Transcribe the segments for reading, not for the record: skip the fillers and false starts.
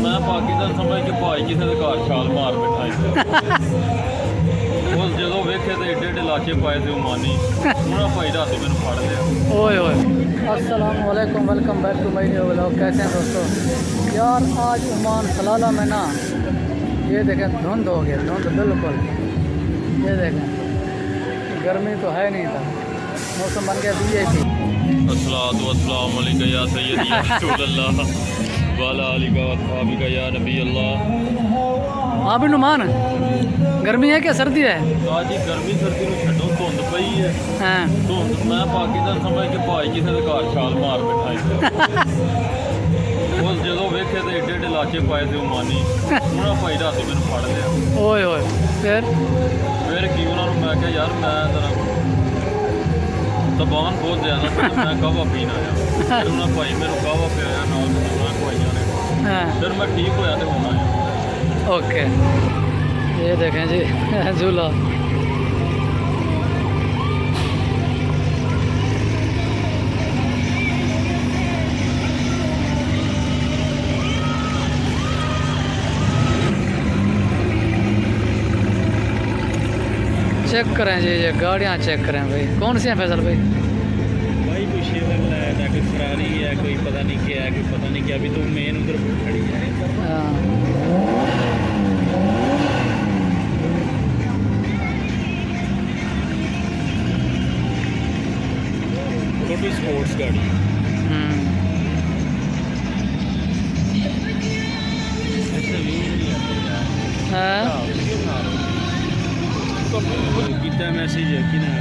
मैं पाकिस्तान समझ के भाई किसी के घर छाल मार बैठा उस जो वेखे तो एडे एडे लाचे पाए थे उमानी उन्होंने भाई रात मैंने फड़ लिया। ओए ओए अस्सलाम वालेकुम, welcome back to my new vlog. कैसे हैं दोस्तों? यार आज ओमान सलाला में ना ये देखें धुंध हो गया, धुंध बिल्कुल। ये देखें गर्मी तो है नहीं था, मौसम बन गया VIP। अस्सलातु वस्सलामु अलैका या सय्यदी या रसूलल्लाह वाला आलिका व अस्हाबिका या नबी अल्लाह। हाँ भी नुमान, गर्मी है क्या सर्दी है? आज ही गर्मी सर्दी में छड्डो धुंध पई है। हाँ धुंध मैं पाकिस्तान समझ के भाई किसी के घर छाल मार बैठा उस जो वेखे तो एडे एडे लाचे पाए थे उमानी उन्होंने भाई रात मैंने फड़ लिया। ओए ओए फिर की उन्होंने मैं क्या यार मैं जरा तबान बहुत ज़्यादा था, मैं कहवा पीन आया फिर उन्हें भाई मेरे कहवा पिया नाल खवाइया ने हाँ फिर मैं ठीक होया तो होना आया। ओके ये देखें जी झूला। चेक करें जी, ये गाड़ियाँ चेक करें भाई, कौन सी हैं फैसल भाई? भाई कोई शेवरलेट है, कोई फरारी है, कोई पता नहीं क्या है, कोई पता नहीं क्या। अभी तो मेन उधर खड़ी है। हाँ छोटी स्पोर्ट्स गाड़ी ऐसे व्यू नहीं आते यार। हाँ कितना मैसेज है कि ना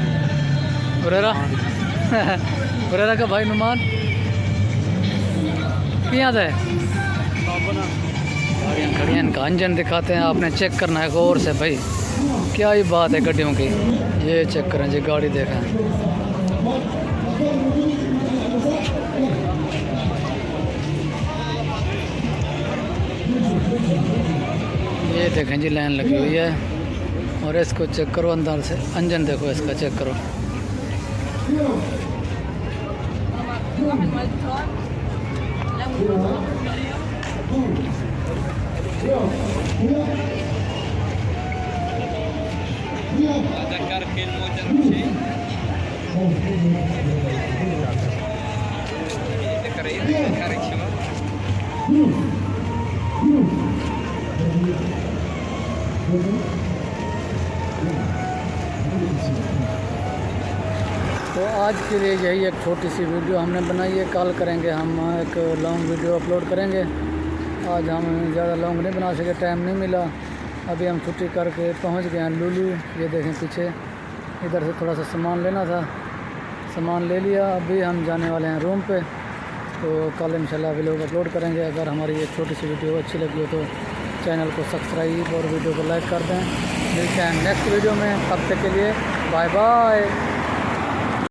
उरेरा का भाई नुमान यहाँ है। गाड़ियाँ खड़ी हैं, इनका इंजन दिखाते हैं, आपने चेक करना है गौर से भाई, क्या ही बात है गाड़ियों की। ये चेक करें जी, गाड़ी देखें। ये देखें जी लाइन लगी हुई है, और इसको चेक करो अंदर से, इंजन देखो इसका, चेक करो। तो आज के लिए यही एक छोटी सी वीडियो हमने बनाई है। कल करेंगे हम एक लॉन्ग वीडियो अपलोड करेंगे। आज हम ज़्यादा लॉन्ग नहीं बना सके, टाइम नहीं मिला। अभी हम छुट्टी करके पहुंच गए हैं लुलू। ये देखें पीछे, इधर से थोड़ा सा सामान लेना था, सामान ले लिया। अभी हम जाने वाले हैं रूम पे। तो कल इंशाल्लाह वीडियो अपलोड करेंगे। अगर हमारी ये छोटी सी वीडियो अच्छी लगी हो तो चैनल को सब्सक्राइब और वीडियो को लाइक कर दें। मिलते हैं नेक्स्ट वीडियो में, तब तक के लिए बाय बाय।